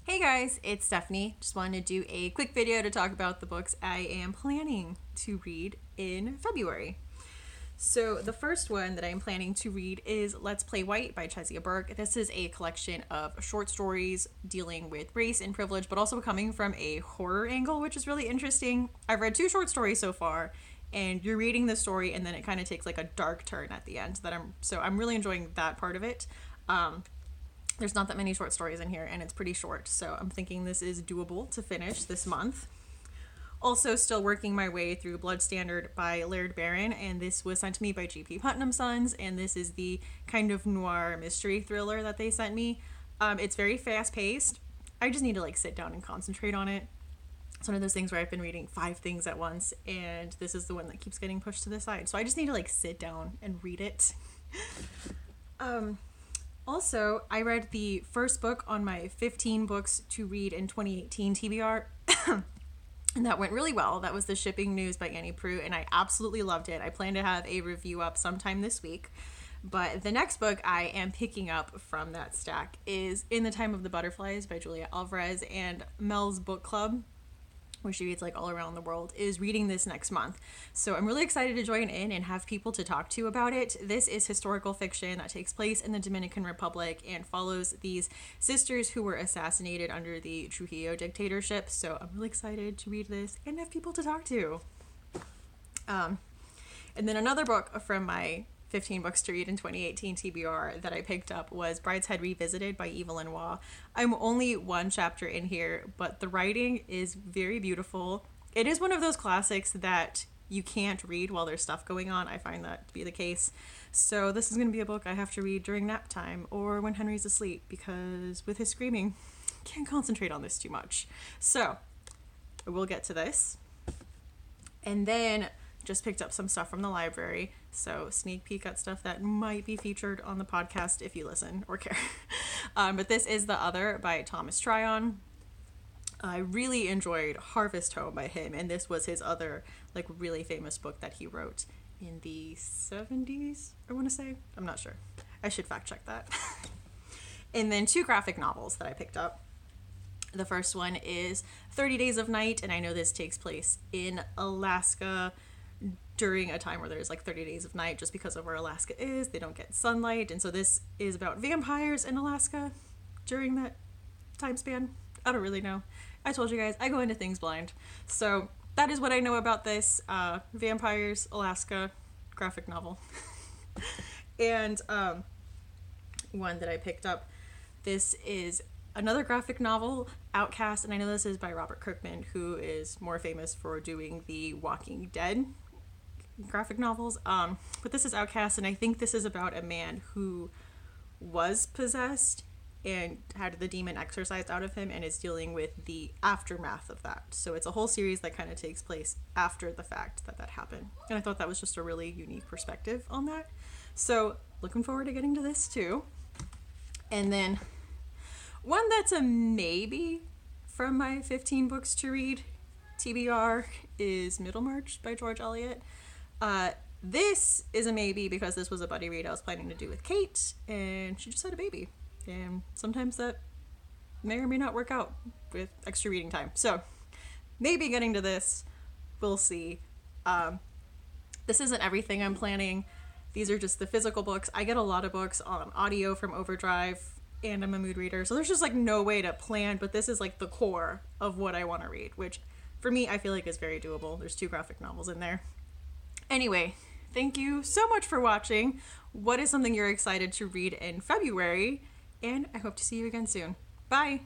Hey guys, it's Stephanie. Just wanted to do a quick video to talk about the books I am planning to read in February. So the first one that I'm planning to read is Let's Play White by Chesya Burke. This is a collection of short stories dealing with race and privilege, but also coming from a horror angle, which is really interesting. I've read 2 short stories so far, and you're reading the story and then it kind of takes like a dark turn at the end. So I'm really enjoying that part of it. There's not that many short stories in here, and it's pretty short, so I'm thinking this is doable to finish this month. Also, still working my way through Blood Standard by Laird, and this was sent to me by G.P. Putnam Sons, and this is the kind of noir mystery thriller that they sent me. It's very fast-paced. I just need to like sit down and concentrate on it. It's one of those things where I've been reading 5 things at once, and this is the one that keeps getting pushed to the side. So I just need to like sit down and read it. Also, I read the first book on my 15 books to read in 2018 TBR, and that went really well. That was The Shipping News by Annie Proulx, and I absolutely loved it. I plan to have a review up sometime this week, but the next book I am picking up from that stack is In the Time of the Butterflies by Julia Alvarez, and Mel's Book Club, where she reads like all around the world, is reading this next month. So I'm really excited to join in and have people to talk to about it. This is historical fiction that takes place in the Dominican Republic and follows these sisters who were assassinated under the Trujillo dictatorship. So I'm really excited to read this and have people to talk to. And then another book from my 15 books to read in 2018 TBR that I picked up was Brideshead Revisited by Evelyn, Waugh. I'm only 1 chapter in here, but the writing is very beautiful. It is one of those classics that you can't read while there's stuff going on. I find that to be the case. So this is going to be a book I have to read during nap time or when Henry's asleep, because with his screaming, I can't concentrate on this too much. So I will get to this. And then just picked up some stuff from the library, so sneak peek at stuff that might be featured on the podcast if you listen or care. But this is The Other by Thomas Tryon. I really enjoyed Harvest Home by him, and this was his other like really famous book that he wrote in the 70s, I want to say. I'm not sure. I should fact check that. And then 2 graphic novels that I picked up. The first one is 30 Days of Night, and I know this takes place in Alaska during a time where there's like 30 days of night, just because of where Alaska is. They don't get sunlight, and so this is about vampires in Alaska during that time span. I don't really know. I told you guys, I go into things blind. So that is what I know about this. Vampires, Alaska, graphic novel. And one that I picked up, this is another graphic novel, Outcast, and I know this is by Robert Kirkman, who is more famous for doing the Walking Dead graphic novels. But this is Outcast, and I think this is about a man who was possessed and had the demon exorcised out of him and is dealing with the aftermath of that. So it's a whole series that kind of takes place after the fact that happened. And I thought that was just a really unique perspective on that. So looking forward to getting to this too. And then one that's a maybe from my 15 books to read TBR is Middlemarch by George Eliot. This is a maybe because this was a buddy read I was planning to do with Kate, and she just had a baby. And sometimes that may or may not work out with extra reading time. So maybe getting to this, we'll see. This isn't everything I'm planning. These are just the physical books. I get a lot of books on audio from Overdrive, and I'm a mood reader, so there's just like no way to plan, but this is like the core of what I want to read, which for me I feel like is very doable. There's 2 graphic novels in there. Anyway, thank you so much for watching. What is something you're excited to read in February? And I hope to see you again soon. Bye!